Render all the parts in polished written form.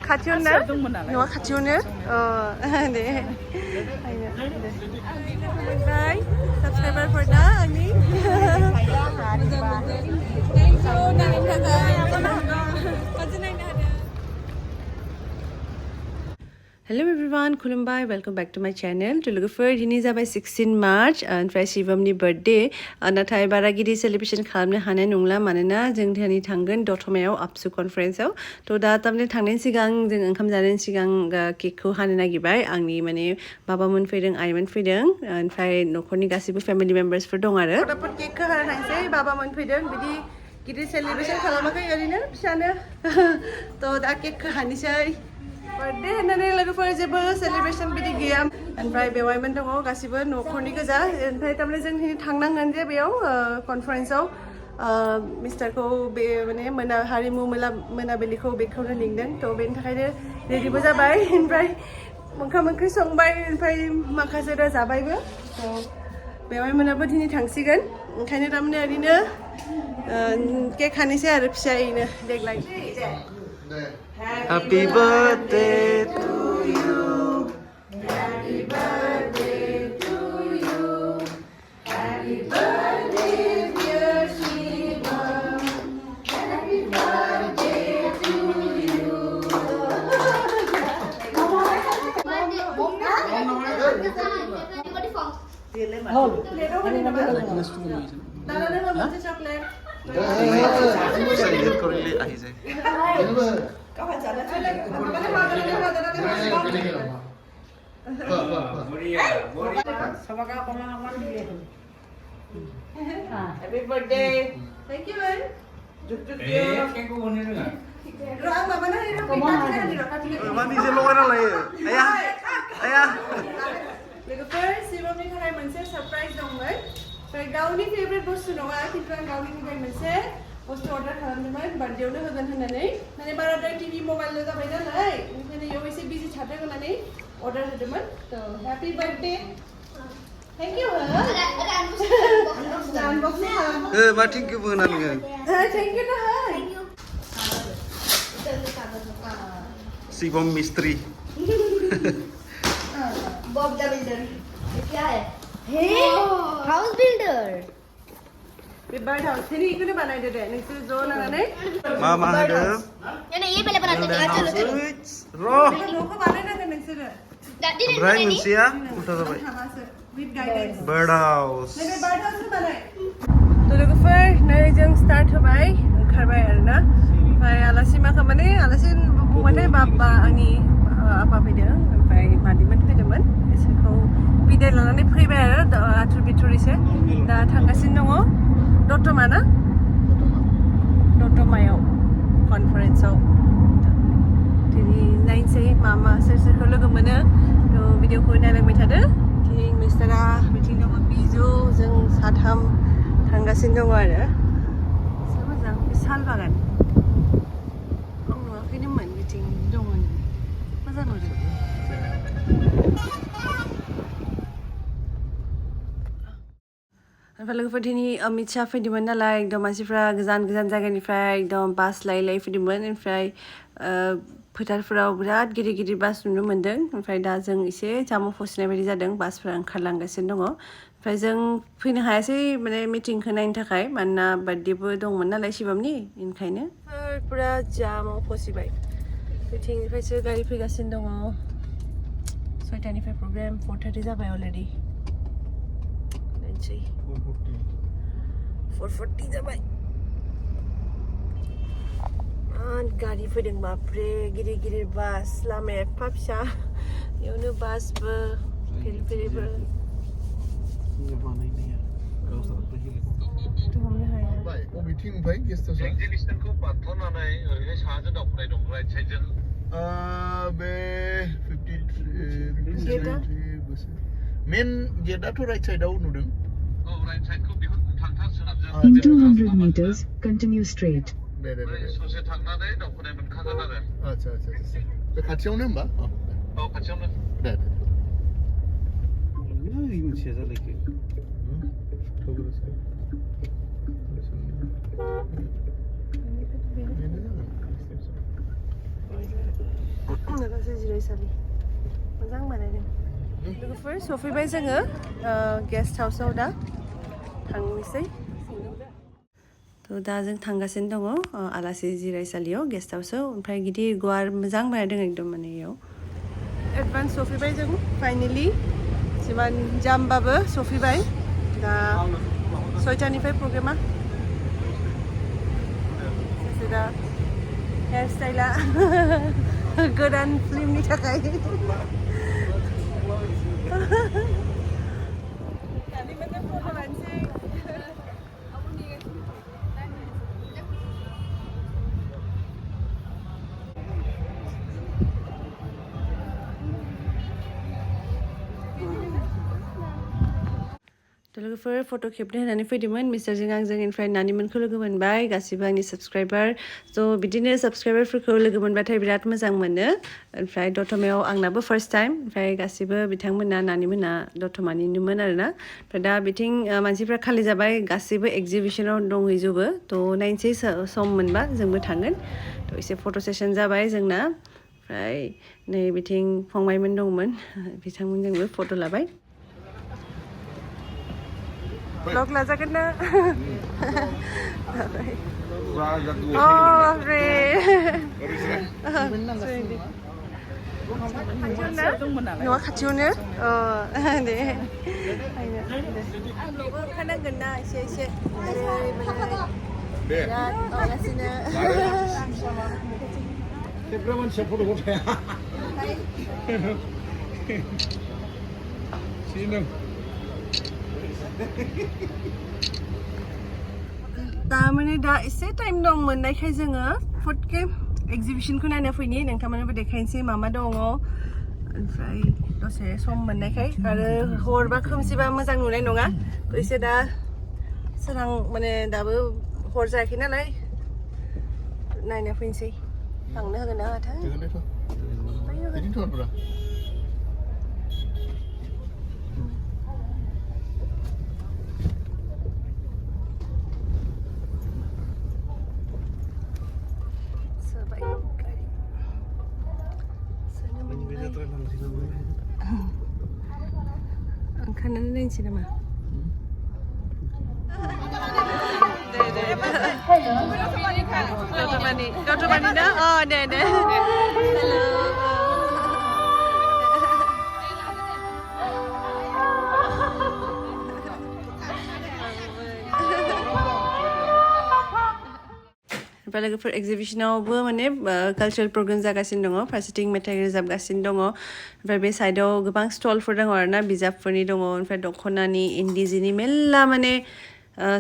खाथियावनो न'आ खाथियावनो दे मोनबाय साबसक्राइबारफोरना आंनि Hello everyone, खुलुमबाय, welcome back to my channel. To लोगोफोर दिनै जाबाय 16 मार्च ओमफ्राय शिवमनि बर्थडे नाथाय बारा गिदिर सेलिब्रेशन खालामनो हानाय नंला मानोना जों दिनै थांगोन दतमायाव ABSU कनफारेन्सआव थ' दा थारमाने थांनायनि सिगां जों ओंखाम जानायनि सिगां केकखौ हानो नागिरबाय आंनि माने बाबामोन फैदों आइमोन फैदों ओमफ्राय न'खरनि गासैबो फेमिलि मेम्बार्सफोर दं आरो फटाफट केकखौ हानो थांसै बाबामोन फैदों बिदि गिदिर सेलिब्रेशन खालामाखै ओरैनो फिसानो थ' दा केकखौ हानोसै बर्थडे होननानै लोगोफोर जेबो सेलिब्रेशन बिदि गैया ओमफ्राय बेवहायमोन दङ गासिबो न'खरनि गोजा ओमफ्राय थारमाने जों दिनै थांनांगोन जे बेयाव कनफारेन्सआव मिस्टारखौ बे माने हारिमु मोनाबिलिखौ बेखौनो लिंदों थ' बेनि थाखायनो रेडिबो जाबाय ओमफ्राय ओंखाम ओंख्रि संबाय ओमफ्राय माखासे जाबायबो थ' बेवहाय मोनाबो दिनै थांसिगोन ओंखायनो थारमाने ओरैनो केक हानोसै आरो फिसायैनो देग्लाय Happy birthday to you. Happy birthday to you. Happy birthday, dear Shivam. Happy birthday to you. Happy birthday. Thank you, man. लोगोफोर शिवमनि थाखाय मोनसे सरप्राइज दंमोन गावनि फेभरेट बुस्थु नङा खिन्थु आं गावनि थाखाय मोनसे बुस्थु अर्डार खालामदोंमोन बार्थडेयावनो होगोन होननानै माने बाराद्राय टिभि मबाइलल' जाबाय नालाय ओंखायनो इयाव एसे बिजि थादों होननानै अर्डार होदोंमोन थ' हेपि बार्थडे थेंक इउ मा थेंक इउ होना नोङो थेंक इउ दाहाय शिवम मिस्त्री बॉब द बिल्डर ये क्या है हे हाउस बिल्डर बे बर्ड हाउस थिनि इखौनो बानायदो दे नोंसोर ज' लानानै मा होदो ये पहले बनाते हैं चलो चलो र' न'खौ बानायनांगोन नोंसोरो ओमफ्राय मोनसेया उल्था जाबाय विथ गाइडेन्स बर्ड हाउस बे बर्ड हाउसखौ बानाय थ' लोगोफोर नै जों स्टार्ट होबाय ओंखारबाय आरोना ओमफ्राय आलासि मा खालामो आलासि बुंबाथाय बाबा आंनि आफा फैदों ओमफ्राय मादैमोन फैदोंमोन बिसोरखौ बिदाय लानानै फैबाय आरो आथुर बिथुर एसे दा थांगासिनो दङ दतमा ना दतमायाव कनफारेन्सआव दिनै नायनोसै मा सोर सोरखौ लोगो मोनो थ' भिडिअखौ नायलांबाय थादो दिनै मिस्टारा बिथिं दङ बिजु जों साथाम थांगासिनो दङ आरो मोजां साल बागान आं नुवाखैनोमोन बिथिं दङ मोजां नुदों ओमफ्राय लोगोफोर दिनै अमित शाह फैदोंमोन नालाय एकदम मानसिफ्रा गोजान गोजान जायगानिफ्राय एकदम बास लायै फैदोंमोन ओमफ्राय फोथारफोराव बिराद गिदिर गिदिर बास नुनो मोन्दों ओमफ्राय दा जों एसे जामु फसिनाय बायदि जादों बासफोरा ओंखारलांगासिनो दङ ओमफ्राय जों फैनो हायासै माने मिटिंखौ नायनो थाखाय मानोना बार्थडेबो दंमोन नालाय शिवमनि ओंखायनो पुरा जामाव फसिबाय बिथिंनिफ्रायसो गारि फैगासिनो दङ 6टानिफ्राय प्रग्राम 4:30 जाबाय अलरेडि 4:40 जाबाय गारि फैदों बाप्रे गिदिर गिदिर बास लामाया एफा फिसा बेयावनो बासबो फिरफिरिबो हमनो हाया बबेथिंनिफ्राय गेस्ट हाउसआ एक्जिबिसनखौ बारथ'नानै ओरैहाय साहाजों दावखोनाय दं राइट साइडजों बे 53 मेन गेटआथ' राइट साइडआव नुदों औ राइट साइडखौ बेखौ थांथार सोनाबजों In 200 meters, continue straight. दे ससे थांनानै दावखोनाय मोनखागोन आरो आच्छा बे खाथियावनो होमबा औ खाथियावनो दे 이 문제야, 이렇게. जिरायसालि मोजां बानायदों लोगोफोर सफैबाय जोङो गेस्ट हाउसआव दा थांनोसै थ' दा जों थांगासिनो दङ आलासि जिरायसालियाव गेस्ट हाउसआव ओमफ्राय गिदिर गुवार मोजां बानायदों एकदम माने इयाव एडभान्स सफैबाय जों फाइनेलि जिमान जामबाबो सफैबाय दा 6टानिफ्राय प्रग्रामा दा हेयार स्टाइला गोदान फिल्मनि थाखाय लोगोफोर फट' खेबनो होनानै फैदोंमोन मिस्टारजों आंजों ओमफ्राय नानिमोनखौ लोगो मोनबाय गासिबो आंनि साबस्क्राइबार स' बिदिनो साबस्क्राइबारफोरखौ लोगो मोनबाथाय बिराद मोजां मोनो ओमफ्राय दतमायाव आंनाबो फार्स्ट टाइम ओमफ्राय गासिबो बिथांमोना नानिमोना दतमानिनोमोन आरोना ओमफ्राय दा बिथिं मानसिफ्रा खालि जाबाय गासिबो एगजिबिसनाव दंहैजोबो थ' नायनोसै सम मोनबा जोंबो थांगोन थ' एसे फट' सेसन जाबाय जोंना ओमफ्राय नै बिथिं फंबायमोन दंमोन बिथांमोनजोंबो फट' लाबाय vlog lah jangan na. Oh, re. Nuwa kacuna. Oh, deh. Kan nak guna, siap. Ya, orang sini. Keberapa siapa tu kau saya? Sini. तारमाने दा एसे टाइम दं मोननायखाय जोङो फटके एक्जिबिशनखौ नायनो फैनि नोंथांमोननोबो देखायनोसै मा मा दङ ओमफ्राय दसे सम मोननायखाय आरो हरबा खोमसिबा मोजां नुनाय नङा थ' एसे दा सोरां माने दाबो हर जायाखै नालाय नायनो फैनोसै थांनो होगोन ना होआथाय Kanan na sila ma. Dr. na? Oh, de. Hello. ओमफ्राय लोगोफोर एक्जिबिशनावबो माने कालचारेल प्रग्राम जागासिनो दङ फारसेथिं मेथाइ रोजाबगासिनो दङ ओमफ्राय बे साइडआव गोबां स्टलफोर दङ आरोना बिजाबफोरनि दङ ओमफ्राय दख'नानि इन्दि जिनि मेल्ला माने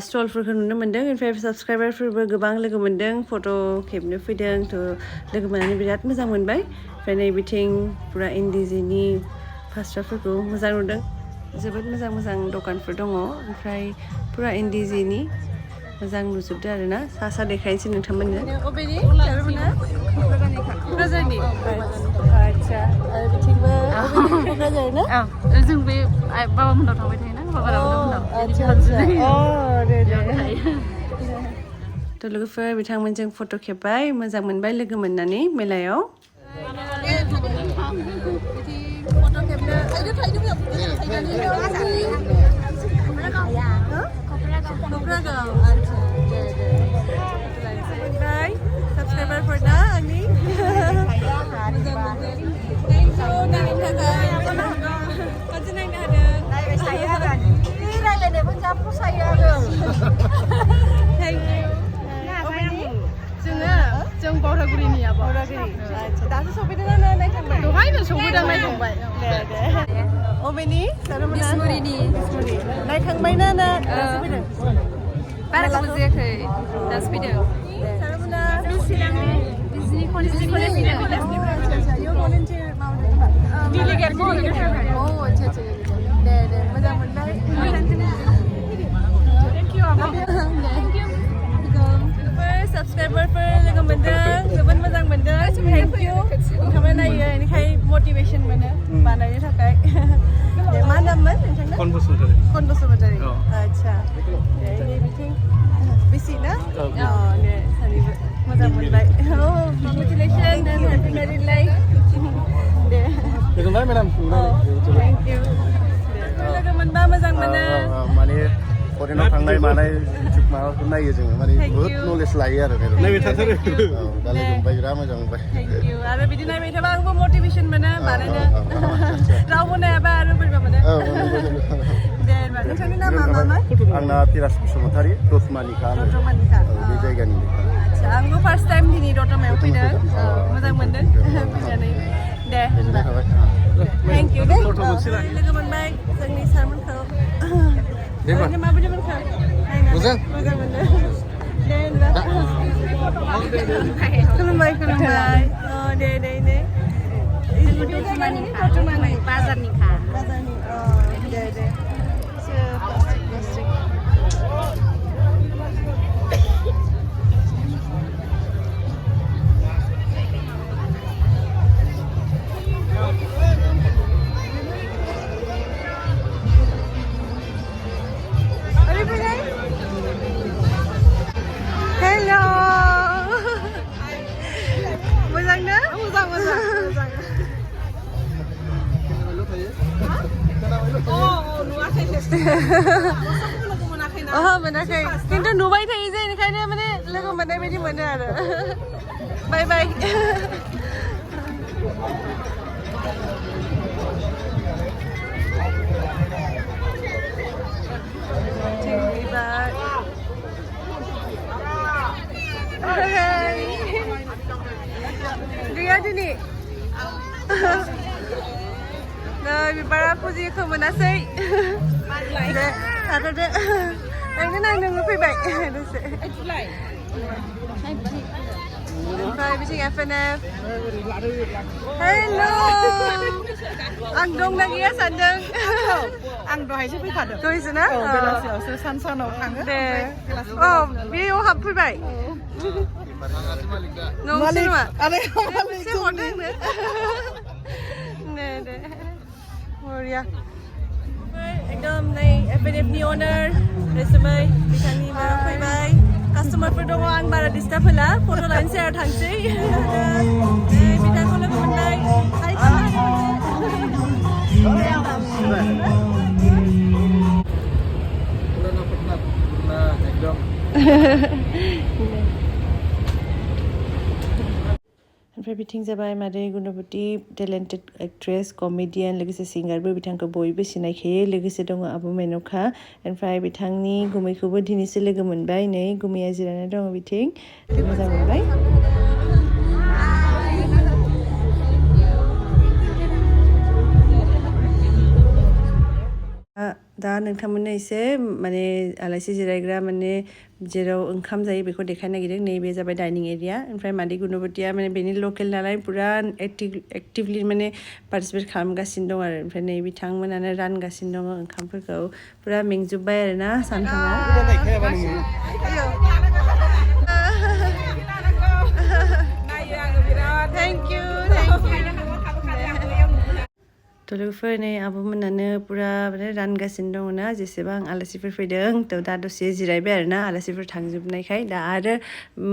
स्टलफोरखौ नुनो मोन्दों ओमफ्राय साबस्क्राइबारफोरबो गोबां लोगो मोन्दों फट' खेबनो फैदों थ' लोगो मोननानै बिराद मोजां मोनबाय ओमफ्राय नै बिथिं पुरा इन्दि जिनि फास्राफोरखौ मोजां नुदों जोबोद मोजां दखानफोर दङ ओमफ्राय पुरा इन्दि जिनि मोजां नुजोबदो आरोना सा देखायनोसै नोंथांमोननो अबेनि क'क्राझारनि आच्छा आरो बिथिंबो क'क्राझार ना जों बे बाबामोननाव थांबाय थायोना बाबामोननाव आच्छा दे थ' लोगोफोर बिथांमोनजों फट' खेबबाय मोजां मोनबाय लोगो मोननानै मेलायाव subscriberफोरना आंनि जों बावरागुरिनि दासो सफैदों ना नायखांबाय दहायनो सफैदों नायखांबाय दे अबेनि बिसमुरिनि नायखांबाय ना दासो फैदों बारा गोबाव जायाखै दासो फैदों बिजनि कलेजनि डिलिगेट मावनो थाखाय आच्छा दे मोजां मोनबाय साबस्क्राइबारफोर लोगो मोनदों जोबोद मोजां मोनदों थेंक इउ नोंथाङा नायो बेनिखाय मटिभेसन मोनो बानायनो थाखाय दे मा नाममोन नोंथांना खन बसुमतारी आच्छा दे बिथिं बेसि ना दे सानैबो मोजां मोनबाय कंग्रेचुलेसन हेपि मेरिड लाइफ दे खुलुमबाय मेडाम Thank you. लोगो मोनबा मोजां मोनो. माने फरेनाव थांनाय मानाय इउटुब माबाखौ नायो जोङो माने बहुत नलेज लायो आरो नायबाय थाथारो दा लोगो मोनबाय बिराद मोजां मोनबाय Thank you. आरो बिदि नायबाय थाबा आंबो मोटिभेसन मोनो बानायनो. रावबो नायाबा आरो बोरैबा मोनो. दे होनबा नोंथांनि नामा मामोन? आंना पिरास बसुमतारी दतमानिखा आङो दतमानिखा बे जायगानि आदसा आंबो फार्स्ट टाइम दिनै दतमायाव फैदों मोजां मोनदों फैनानै दे होनबा थेंक इउ दे लोगो मोनबाय जोंनि सारमोनखौ ओरैनो माबायदि मोनखो मोजां मोनदों दे होनबा खुलुमबाय खुलुमबाय दे दे दे दतमानि बाजारनिखा बाजारनि दे दे plastic Hello. Mo장 na? Mo장. मोनाखै खिन्थु नुबाय थायो जे ओंखायनो माने लोगो मोननाय बायदि मोनो आरो बाय बाय गैया दिनै बिबारा फुजिखौ मोनासै दे थाथ'दो आंनो नायनो फैबाय दसे ओमफ्राय बिथिं FNF हेल' आं दंना गैया सानदों आं दहायसो फैखादों दहायसो ना बेलासियावसो सानाव थाङो दे बेयाव हाबफैबाय नंगौसो नामा एसे हरदों आंनो दे बरिया एकदम नै FNF नि अनार रेसमै बिथांनि माबा फैबाय कास्टमारफोर दङ आं बारा डिस्टार्ब होला फट' लानोसै आरो थांसै बिथांखौ लोगो मोनबाय ओमफ्राय बिथिं जाबाय मादै गुणबती टेलेन्टेड एक्ट्रेस कमेडियान लोगोसे सिंगारबो बिथांखौ बयबो सिनायखायो लोगोसे दङ आब' मेन'का ओमफ्राय बिथांनि गुमैखौबो दिनैसो लोगो मोनबाय नै गुमैया जिरायना दङ बिथिं मोजां मोनबाय दा नोंथांमोननो एसे माने आलासि जिरायग्रा माने जेराव ओंखाम जायो बेखौ देखायनो नागिरदों नैबे जाबाय डाइनिं एरिया ओमफ्राय मादै गुणबतीया माने बेनि लकेल नालाय पुरा एक्टिभलि माने पार्टिसिपेट खालामगासिनो दं आरो ओमफ्राय नै बिथांमोनानो रानगासिनो दङ ओंखामफोरखौ पुरा मेंजोब्बाय आरो ना सानथामाव थेंक इउ थ' लोगोफोर नै आब'मोनानो पुरा माने रानगासिनो दङ ना जेसेबां आलासिफोर फैदों थ' दा दसे जिरायबाय आरो ना आलासिफोर थांजोबनायखाय दा आरो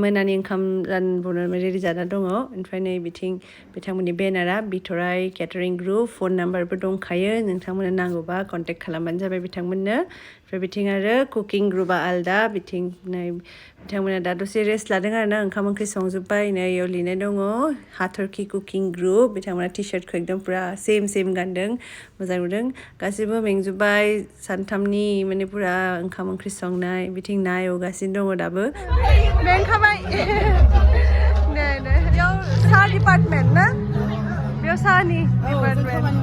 मोनानि ओंखाम रानबावनो रेडि जाना दङ ओमफ्राय नै बिथिं बिथांमोननि बेनारा बिथराइ केटारिं ग्रुप फन नाम्बारबो दंखायो नोंथांमोननो नांगौबा कन्टेक्ट खालामबानो जाबाय बिथांमोननो ओमफ्राय बिथिं आरो कुकिं ग्रुपआ आलदा बिथिं नै बिथांमोना दा दसे रेस्ट लादों आरो ना ओंखाम ओंख्रि संजोब्बाय नै इयाव लिरनाय दङ हाथरखि कुकिं ग्रुप बिथांमोना टि सार्टखौ एकदम पुरा सेम गानदों मोजां नुदों गासिबो मेंजोब्बाय सानथामनि माने पुरा ओंखाम ओंख्रि संनाय बिथिं ना एवगासिनो दङ दाबो मेंखाबाय बेयाव साहा डिपार्टमेन्ट ना बेयाव साहानि डिपार्टमेन्ट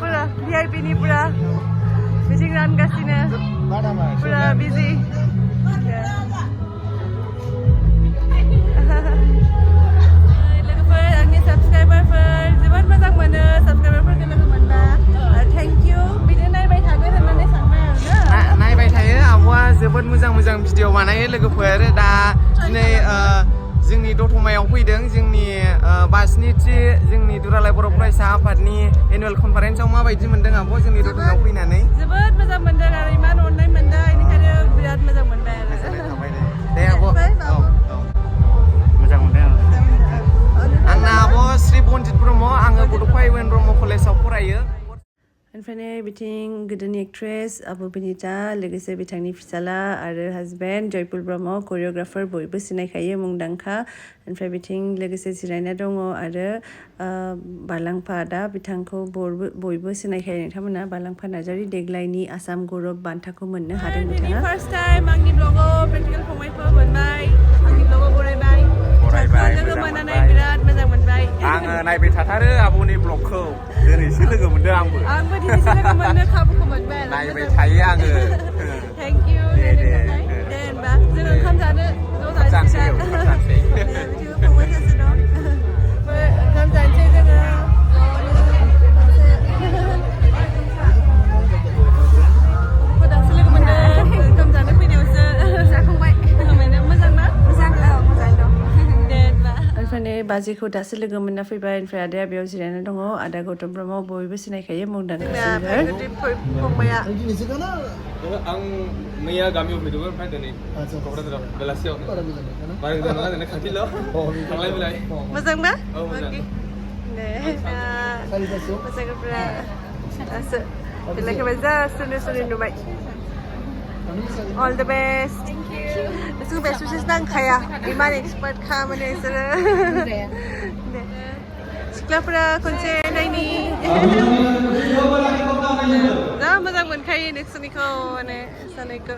पुरा VIP नि पुरा बिथिं रानगासिनो पुरा बिजि लोगोफोर आंनि साबस्क्राइबारफोर जोबोद मोजां मोनो साबस्क्राइबारफोरखौ लोगो मोनबा थेंक इउ बिदिनो नायबाय थागोन होननानै सानबाय आरो नायबाय थायो आब'आ जोबोद मोजां भिडिअ बानायो लोगोफोर दा दिनै जोंनि दतमायाव फैदों जोंनि 5थि जोंनि दुलाराय बर' फरायसा आफादनि एनुवेल कनफारेन्सआव माबायदि मोनदों आब' जोंनि दतमायाव फैनानै जोबोद मोजां मोनदों आरो इमान अननाय मोनदों बेनिखायनो बिराद मोजां मोनबाय आरो दे आब' मोजां मोनदों आंना आब' श्री बनजित ब्रह्म आङो बड'फा इउ एन ओमफ्राय बिथिं गोदोनि एक्ट्रेस आबु बिनिता लोगोसे बिथांनि फिसाला आरो हाजबेन्ड जयपुर ब्रह्म करियोग्राफार बयबो सिनायखायो मुंदांखा ओमफ्राय बिथिं लोगोसे जिरायना दङ आरो बारलांफा दा बिथांखौ बयबो सिनायखायो नोंथांमोना बारलांफा नार्जारि देग्लायनि आसाम गौरब बान्थाखौ मोननो हादों बिथाङा फार्स्ट टाइम आंनि ब्लगाव प्रेक्टिकेल फंबायखौ मोनबाय आंनि ब्लगाव बरायबाय लोगो मोननानै बिराद मोजां मोनबाय आङो नायबाय थाथारो आब'नि ब्लगखौ दिनैसो लोगो मोनदों आंबो दिनैसो लोगो मोननो खाबुखौ मोनबाय नायबाय थायो आङो थेंक इउ दे होनबा जों ओंखाम जानो ज' जानोसै फंबाय सासे दं ओंखाम जानोसै जोङो दासो लोगो मोनदों ओंखाम जानो फैनायावसो जाखांबाय मोजां ना मोजां मोजाङै दं दे होनबा ओमफ्राय बाजिखौ दासो लोगो मोनना फैबाय ओमफ्राय आदाया बेयाव जिरायना दङ आदा गौतम ब्रह्म बयबो सिनायखायो मुंदांखा फंबाया आं मैया गामियाव फैदोंमोन ओमफ्राय दिनै क'क्राझाराव बेलासियाव बारा गोजान नङा जोंना खाथिल' थांलाय फैलाय मोजां ना औ मोजां दे मोजांफ्रा दासो बेलायखौबा जा सुनि नुबाय All the best. Thank you. Besok best wishes नांखाया इमान एक्सपार्ट खा माने बिसोरो सिख्लाफोरा खनसे नायनि जा मोजां मोनखायो नोंसोरनिखौ माने सानैखौ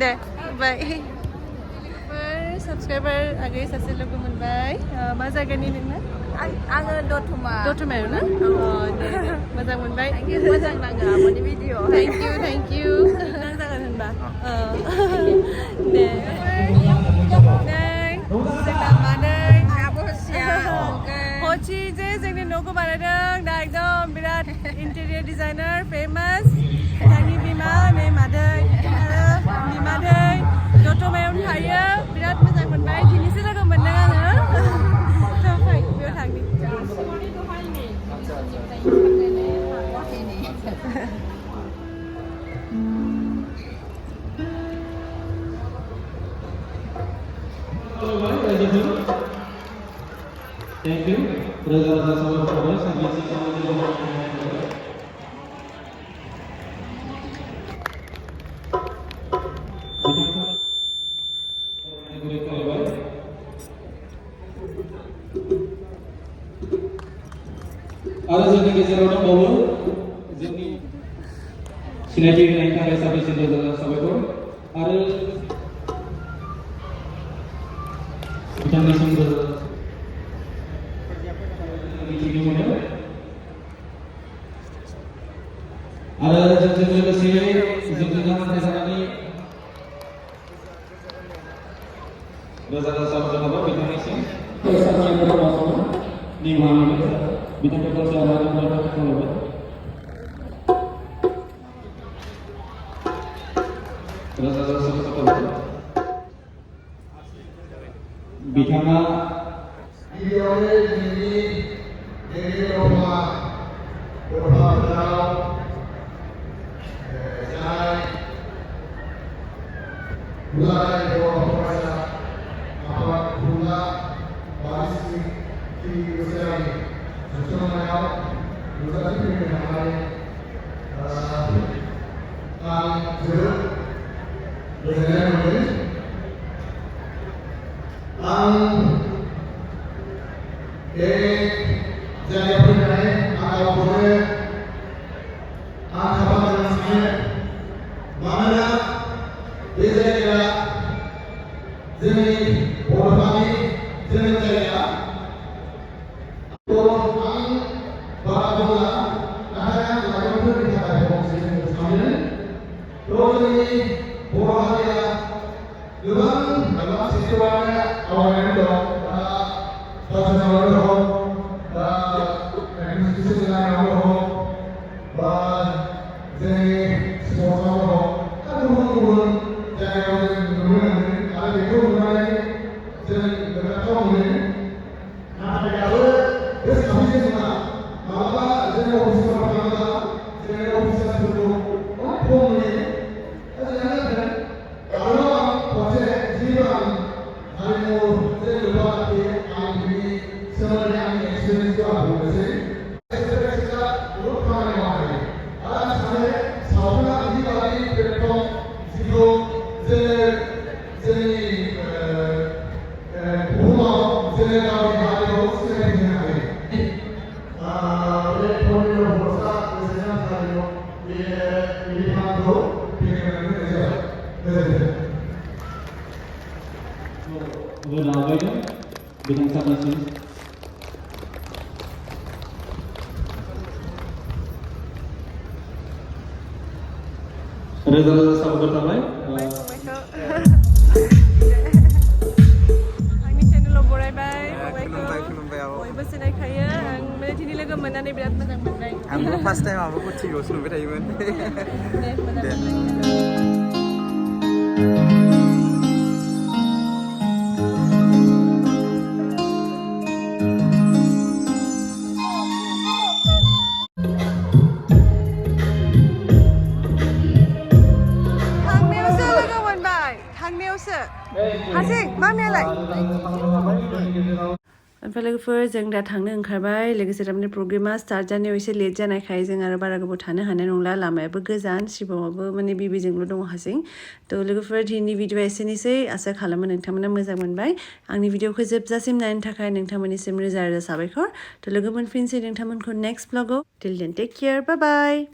दे बाय साबसक्राइबार आगै सासे लोगो मोनबाय मा जायगानि नोंना आङो दतमायाव ना दे मोजां मोनबाय मोजां नाङो आब'नि भिडिअ थेंक इउ नांजागोन होनबा दे जोंना मानै हची जे जोंनि न'खौ बानायदों दा एकदम बिराद इन्टेरियर डिजाइनार फेमास बिथांनि बिमा नै मादै आरो बिमादै दतमायावनो थायो बिराद मोजां मोनबाय दिनैसो लोगो मोनदों आङो फै बेयाव थांनि Thank you. Rosa sama-sama sampai आरो जोंनि गेजेराव दंबावो जोंनि सिनायथि होनायनि थाखाय साबायखर साबायखर आरो बिथांनिसिम मिथिनो मोनो आरो जोंजों लोगोसे जोंजों नांथाय जानानै रोजा रोजा साबायखर थाबाय बिथांनिसिम निमाहा मोनो बिथांखौ दसे आरो खालामबाय रोजा रोजा साबायखर थाबाय बिथाङा गिबियावनो दिनैनि जोंनि दतमा फोथाराव जानाय दुलाराय बर' फरायसा आफाद खुंगा बारिस्रि बोसोरारि जथुम्मायाव नुजाथिफैनो थाखाय आं जोबोद गोजोननाय मोनदों आं बे जायगायाव फैनानै आं गावखौनो आं खाफाल गोनां सानो मानोना बे जायगाया जोंनि बर'फोरनि जोनोम जायगा आं बारा बुंला नाथाय आं लाइमोनफोरनि थाखाय फंसे सानो जोंनि बर' हारिया गोबां सेक्टरावनो आवगायनानै दं फरायसालियावनो दं इनस्टिटिउसन लाइनावनो दं बा जोंनि स्पर्टसावनो दं आरो गुबुन गुबुन जायगायाव जों नुनो मोनो आरो बेखौ नुनानै जों गोग्गाथाव मोनो नाथाय दाबो बे साबसिन नङा माब्लाबा जोंनि अफिसफोराव थाङोब्ला जोंनि अफिसारफोरखौ खम नुयो रोजा-रोजा साबायखर थाबाय आंनि चेनेलाव बरायबाय खुलुमबाय खुलुमबाय आब' बयबो सिनायखायो आं माने दिनै लोगो मोननानै बिराद मोजां मोनबाय आंबो फार्स्ट टाइम आब'खौ टिभिआवसो नुबाय थायोमोन दे मोजां मोनबाय थांनायावसो लोगो मोनबाय थांनायावसो हारसिं मामियालाय ओमफ्राय लोगोफोर जों दा थांनो ओंखारबाय लोगोसे थारमाने प्रग्रामा स्टार्ट जानायाव एसे लेट जानायखाय जों आरो बारा गोबाव थानो हानाय नंला लामायाबो गोजान शिबमाबो माने बिबिजोंल' दङ हारसिं थ' लोगोफोर दिनैनि भिडिअआ एसेनोसै आसा खालामो नोंथांमोना मोजां मोनबाय आंनि भिडिअखौ जोबजासिम नायनो थाखाय नोंथांमोननिसिम रोजा रोजा साबायखर थ' लोगो मोनफिनसै नोंथांमोनखौ नेक्स्ट ब्लगाव टिल देन टेक केयार बाय बाय